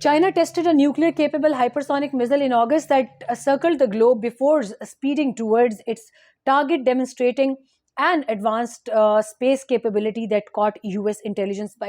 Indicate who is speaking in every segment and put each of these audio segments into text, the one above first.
Speaker 1: China tested a nuclear capable hypersonic missile in August that circled the globe before speeding towards its target, demonstrating an advanced space capability that caught US intelligence by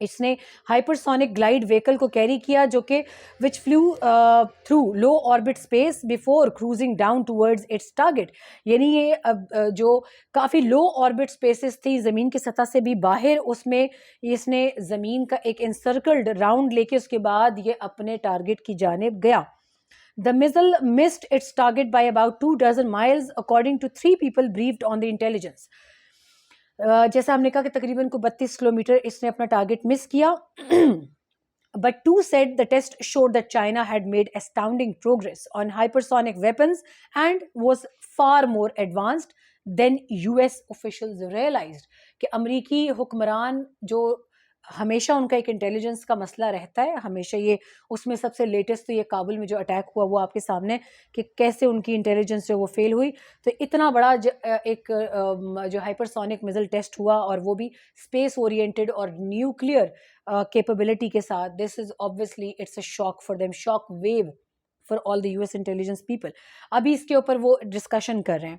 Speaker 1: اس نے ہائپرسونک glide vehicle کو carry کیا جو کہ which flew through low orbit space before cruising down towards its target. یعنی یہ جو کافی لو orbit spaces تھی زمین کی سطح سے بھی باہر, اس میں اس نے زمین کا ایک انسرکلڈ راؤنڈ لے کے اس کے بعد یہ اپنے ٹارگیٹ کی جانب گیا. The missile missed its target by about 24 miles according to 3 people briefed on the intelligence. جیسا ہم نے کہا کہ تقریباً کو 32 کلومیٹر اس نے اپنا ٹارگیٹ مس کیا. But two said the test showed that China had made astounding progress on hypersonic weapons and was far more advanced than US officials realized. کہ امریکی حکمران جو ہمیشہ ان کا ایک انٹیلیجنس کا مسئلہ رہتا ہے, ہمیشہ یہ اس میں سب سے لیٹسٹ تو یہ کابل میں جو اٹیک ہوا وہ آپ کے سامنے کہ کیسے ان کی انٹیلیجنس جو وہ فیل ہوئی. تو اتنا بڑا ایک جو ہائپرسونک میزل ٹیسٹ ہوا اور وہ بھی اسپیس اورینٹیڈ اور نیوکلیئر کیپیبلٹی کے ساتھ, this is obviously it's a shock for them, shock wave for all the US intelligence people. ابھی اس کے اوپر وہ ڈسکشن کر رہے ہیں.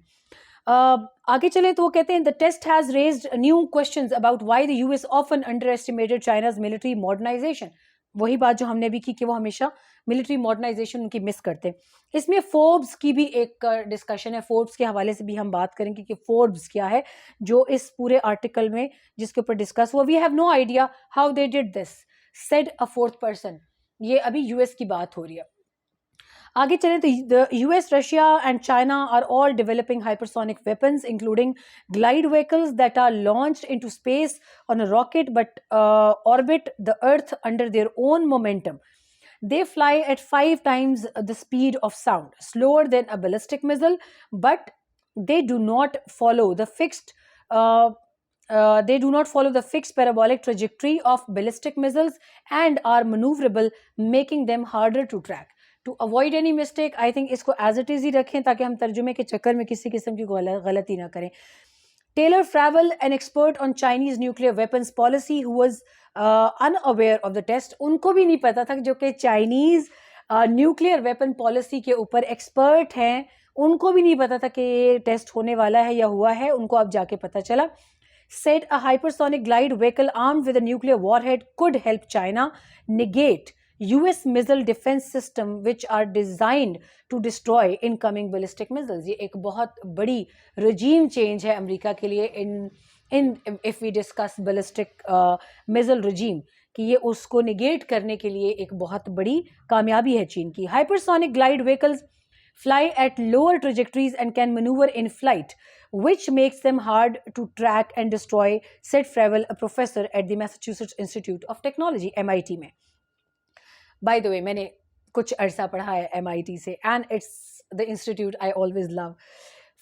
Speaker 1: آگے چلیں تو وہ کہتے ہیں the test has raised new questions about why the US often underestimated China's military modernization. وہی بات جو ہم نے بھی کی کہ وہ ہمیشہ ملٹری ماڈرنائزیشن ان کی مس کرتے ہیں. اس میں فوربس کی بھی ایک ڈسکشن ہے, فوربس کے حوالے سے بھی ہم بات کریں گے کہ فوربس کیا ہے جو اس پورے آرٹیکل میں جس کے اوپر ڈسکس ہوا. We have no idea how they did this said a fourth person. یہ ابھی US کی بات ہو رہی ہے. آگے چلیں تو US, Russia and China are all developing hypersonic weapons including glide vehicles that are launched into space on a rocket but orbit the Earth under their own momentum. They fly at 5 times the speed of sound, slower than a ballistic missile, but they do not follow the fixed parabolic trajectory of ballistic missiles and are maneuverable, making them harder to track. To avoid any mistake, I think اس کو as it is ہی رکھیں تاکہ ہم ترجمے کے چکر میں کسی قسم کی غلطی نہ کریں. Taylor Fravel, an expert on Chinese nuclear weapons policy, who was unaware of the test, ان کو بھی نہیں پتا تھا جو کہ چائنیز نیوکلیئر ویپن پالیسی کے اوپر ایکسپرٹ ہیں, ان کو بھی نہیں پتا تھا کہ یہ ٹیسٹ ہونے والا ہے یا ہوا ہے, ان کو اب جا کے پتا چلا. Said a hypersonic glide vehicle armed with a nuclear warhead could help China negate US missile defense system which are designed to destroy incoming ballistic missiles. یہ ایک بہت بڑی regime change ہے امریکہ کے لیے if we discuss ballistic missile regime, کہ یہ اس کو negate کرنے کے لیے ایک بہت بڑی کامیابی ہے چین کی. Hypersonic glide vehicles fly at lower trajectories and can maneuver in flight, which makes them hard to track and destroy, said Fravel, a professor at the Massachusetts Institute of Technology, MIT میں. By the way, میں نے کچھ عرصہ پڑھا ہے MIT سے and it's the institute I always love.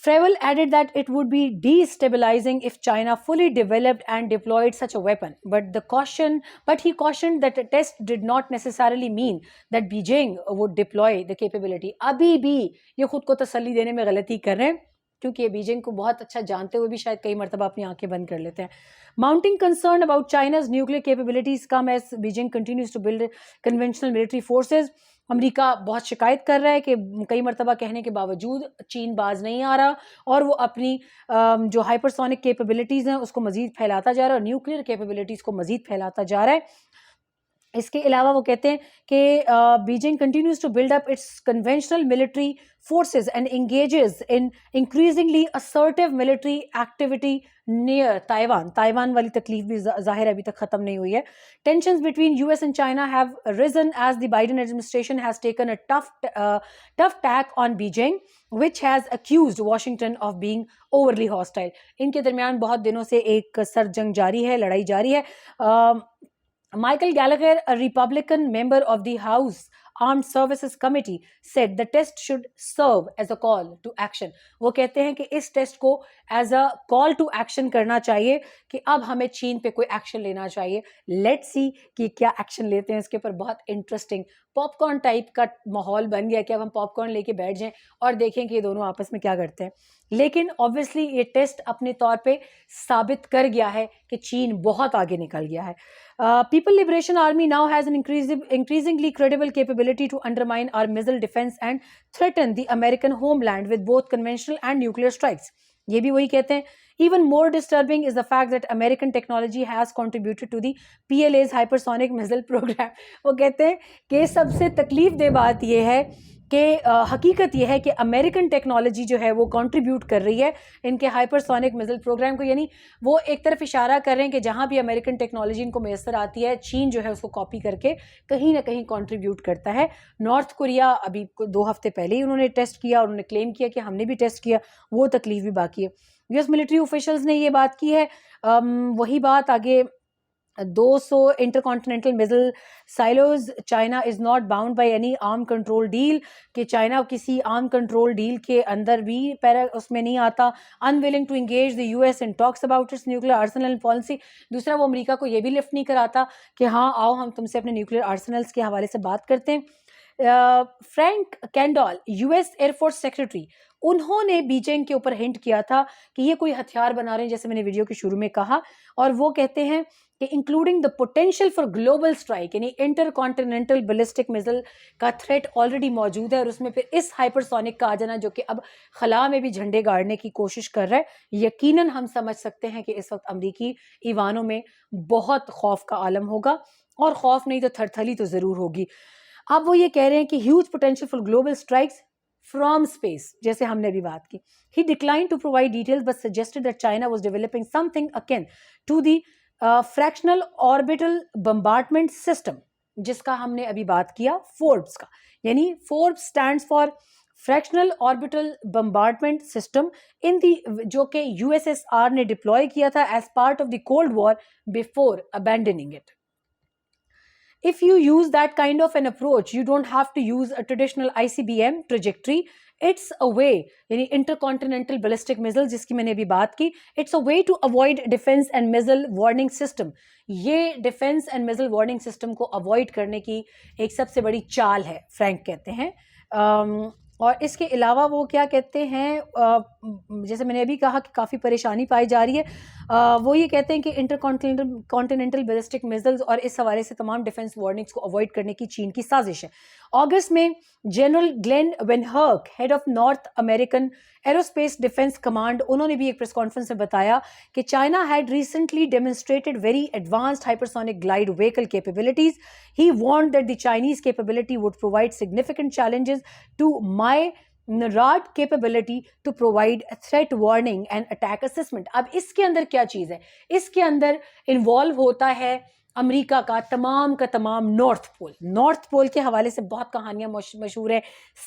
Speaker 1: Fravel added that it would be destabilizing if China fully developed and deployed such a weapon, but he cautioned that the test did not necessarily mean that Beijing would deploy the capability. ابھی بھی یہ خود کو تسلی دینے میں غلطی کر رہے ہیں کیونکہ یہ بیجنگ کو بہت اچھا جانتے ہوئے بھی شاید کئی مرتبہ اپنی آنکھیں بند کر لیتے ہیں. Mounting concern about China's nuclear capabilities come as Beijing continues to build conventional military forces. امریکہ بہت شکایت کر رہا ہے کہ کئی مرتبہ کہنے کے باوجود چین باز نہیں آ رہا اور وہ اپنی جو ہائپرسونک کیپیبلٹیز ہیں اس کو مزید پھیلاتا جا رہا ہے اور نیوکلیئر کیپیبلٹیز کو مزید پھیلاتا جا رہا ہے. اس کے علاوہ وہ کہتے ہیں کہ Beijing continues to build up its conventional military forces and engages in increasingly assertive military activity near Taiwan. Taiwan والی تکلیف بھی ظاہر ابھی تک ختم نہیں ہوئی ہے. Tensions between US and China have risen as the Biden administration has taken a tough tack on Beijing, which has accused Washington of being overly hostile. ان کے درمیان بہت دنوں سے ایک سر جنگ جاری ہے, لڑائی جاری ہے. Michael Gallagher, a Republican member of the House Armed Services Committee, said the test should serve as a call to action. وہ کہتے ہیں کہ اس ٹیسٹ کو as a call to action کرنا چاہیے کہ اب ہمیں چین پہ کوئی ایکشن لینا چاہیے. لیٹ سی کہ کیا ایکشن لیتے ہیں. اس کے اوپر بہت انٹرسٹنگ پاپ کارن ٹائپ کا ماحول بن گیا کہ اب ہم پاپ کارن لے کے بیٹھ جائیں اور دیکھیں کہ یہ دونوں آپس میں کیا کرتے ہیں. لیکن obviously یہ ٹیسٹ اپنے طور پہ ثابت کر گیا ہے کہ چین بہت آگے نکل گیا ہے. People Liberation Army now has an increasingly credible capability to undermine our missile defense and threaten the American homeland with both conventional and nuclear strikes. یہ بھی وہی کہتے ہیں Even more disturbing is the fact that American technology has contributed to the PLA's hypersonic missile program. وہ کہتے ہیں کہ سب سے تکلیف دہ بات یہ ہے کہ حقیقت یہ ہے کہ امریکن ٹیکنالوجی جو ہے وہ کنٹریبیوٹ کر رہی ہے ان کے ہائپرسونک میزل پروگرام کو. یعنی وہ ایک طرف اشارہ کر رہے ہیں کہ جہاں بھی امریکن ٹیکنالوجی ان کو میسر آتی ہے چین جو ہے اس کو کاپی کر کے کہیں نہ کہیں کنٹریبیوٹ کرتا ہے. نارتھ کوریا ابھی 2 ہفتے پہلے ہی انہوں نے ٹیسٹ کیا اور انہوں نے کلیم کیا کہ ہم نے بھی ٹیسٹ کیا, وہ تکلیف بھی باقی ہے. US ملٹری اوفیشلز نے یہ بات کی ہے. وہی بات آگے 200 intercontinental missile silos. China is not bound by any arm control deal, کہ چائنا کسی آرم کنٹرول ڈیل کے اندر بھی اس میں نہیں آتا. Unwilling to engage the US in talks about its nuclear arsenal and policy. دوسرا وہ امریکہ کو یہ بھی لفٹ نہیں کراتا کہ ہاں آؤ ہم تم سے اپنے نیوکلیئر آرسنلس کے حوالے سے بات کرتے ہیں. Frank Kendall US air force secretary, انہوں نے بیجنگ کے اوپر ہنٹ کیا تھا کہ یہ کوئی ہتھیار بنا رہے ہیں جیسے میں نے ویڈیو کے شروع میں کہا, اور وہ کہتے ہیں کہ including the potential for global strike, یعنی انٹر کانٹیننٹل بیلسٹک میزل کا تھریٹ آلریڈی موجود ہے, اور اس میں پھر اس ہائپرسونک کا آ جانا جو کہ اب خلا میں بھی جھنڈے گاڑنے کی کوشش کر رہا ہے. یقیناً ہم سمجھ سکتے ہیں کہ اس وقت امریکی ایوانوں میں بہت خوف کا عالم ہوگا, اور خوف نہیں تو تھرتھلی تو ضرور ہوگی. اب وہ یہ کہہ رہے ہیں کہ huge potential for global strikes from space, جیسے ہم نے ابھی بات کی. He declined to provide details but suggested that China was developing something akin to the fractional orbital bombardment system, جس کا ہم نے ابھی بات کیا فوربس کا. یعنی FOBS stands for fractional orbital bombardment system جو کہ USSR نے ڈپلوائے کیا تھا as part of the cold war before abandoning it. If you use that kind of an approach, you don't have to use a traditional ICBM trajectory. It's a way, یعنی intercontinental ballistic missile جس کی میں نے ابھی بات کی, it's a way to avoid defense and missile warning system. یہ defense and missile warning system کو avoid کرنے کی ایک سب سے بڑی چال ہے, فرینک کہتے ہیں. اور اس کے علاوہ وہ کیا کہتے ہیں, جیسے میں نے ابھی کہا کہ کافی پریشانی پائی جا رہی ہے, وہ یہ کہتے ہیں کہ انٹر کانٹیننٹل بیلسٹک میزلز اور اس حوالے سے تمام ڈیفنس وارننگس کو اوائڈ کرنے کی چین کی سازش ہے. اگست میں General Glen VanHerck, head of North American aerospace defence command, انہوں نے بھی ایک پریس کانفرنس میں بتایا کہ China had recently demonstrated very advanced hypersonic glide vehicle capabilities. He warned that the Chinese capability would provide significant challenges to my NARAD capability to provide threat warning and attack assessment. اب اس کے اندر کیا چیز ہے, اس کے اندر involve ہوتا ہے امریکہ کا تمام نارتھ پول کے حوالے سے بہت کہانیاں مشہور ہیں,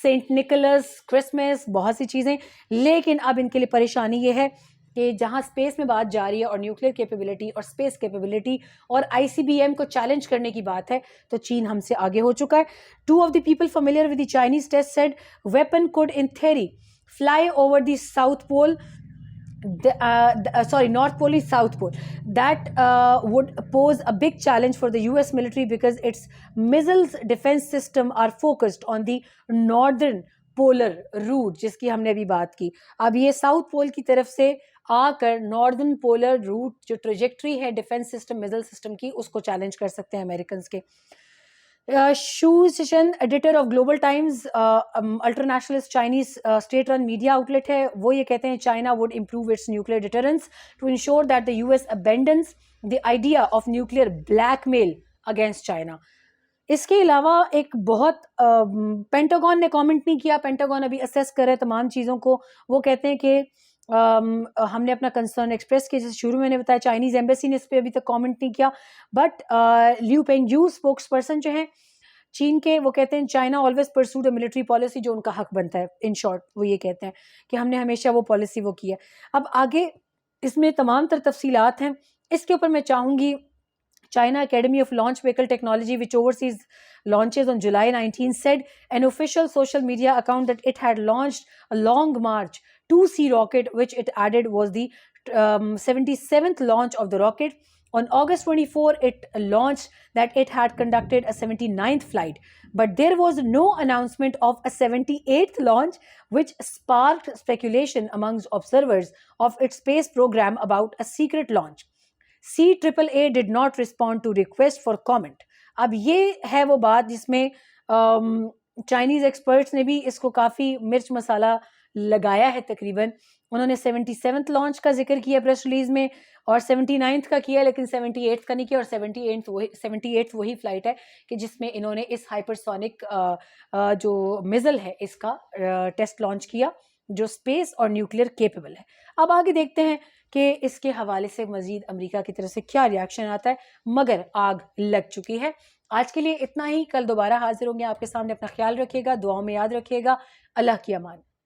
Speaker 1: سینٹ نکولس, کرسمس, بہت سی چیزیں. لیکن اب ان کے لیے پریشانی یہ ہے کہ جہاں اسپیس میں بات جا رہی ہے اور نیوکلیئر کیپیبلٹی اور اسپیس کیپیبلٹی اور ICBM کو چیلنج کرنے کی بات ہے, تو چین ہم سے آگے ہو چکا ہے. 2 of the people familiar with the Chinese test said weapon could in theory fly over the South Pole, North Pole is South Pole. That would pose a big challenge for the US military because its missiles defense system are focused on the northern polar route, جس کی ہم نے ابھی بات کی. اب یہ south pole کی طرف سے آ کر ناردرن پولر روٹ جو ٹریجیکٹری ہے ڈیفنس سسٹم میزل سسٹم کی, اس کو چیلنج کر سکتے ہیں امریکنز کے. شو سیشن editor of Global Times, ultra nationalist Chinese state run media outlet ہے, وہ یہ کہتے ہیں China would improve its nuclear deterrence to ensure that the US abandons the idea of nuclear blackmail against China. اس کے علاوہ ایک بہت پینٹاگون نے کامنٹ نہیں کیا, پینٹاگون ابھی اسیس کر رہے تمام چیزوں کو. وہ کہتے ہیں کہ ہم نے اپنا کنسرن ایکسپریس کیا, جیسے شروع میں نے بتایا چائنیز ایمبیسی نے اس پہ ابھی تک کامنٹ نہیں کیا, but Liu Pengyu spokesperson جو ہیں چین کے, وہ کہتے ہیں China always pursued a military policy جو ان کا حق بنتا ہے. ان شارٹ وہ یہ کہتے ہیں کہ ہم نے ہمیشہ وہ پالیسی وہ کی ہے. اب آگے اس میں تمام تر تفصیلات ہیں, اس کے اوپر میں چاہوں گی China Academy of Launch Vehicle Technology, which oversees launches on July 19, said an official social media account that it had launched a Long March 2C rocket, which it added was the 77th launch of the rocket. On August 24, it launched that it had conducted a 79th flight, but there was no announcement of a 78th launch, which sparked speculation amongst observers of its space program about a secret launch. CAAA did not respond to request for comment. اب یہ ہے وہ بات جس میں Chinese experts نے بھی اس کو کافی مرچ مسالہ لگایا ہے تقریباً. انہوں نے 77th لانچ کا ذکر کیا پریس ریلیز میں اور 79th کا کیا لیکن 78th کا نہیں کیا, اور 78th وہی فلائٹ ہے کہ جس میں انہوں نے اس ہائپرسونک جو میزل ہے اس کا ٹیسٹ لانچ کیا جو اسپیس اور نیوکلیئر کیپیبل ہے. اب آگے دیکھتے ہیں کہ اس کے حوالے سے مزید امریکہ کی طرف سے کیا ریاکشن آتا ہے, مگر آگ لگ چکی ہے. آج کے لیے اتنا ہی, کل دوبارہ حاضر ہوں گے آپ کے سامنے. اپنا خیال رکھیے گا, دعاؤں میں یاد رکھیے گا. اللہ کی امان.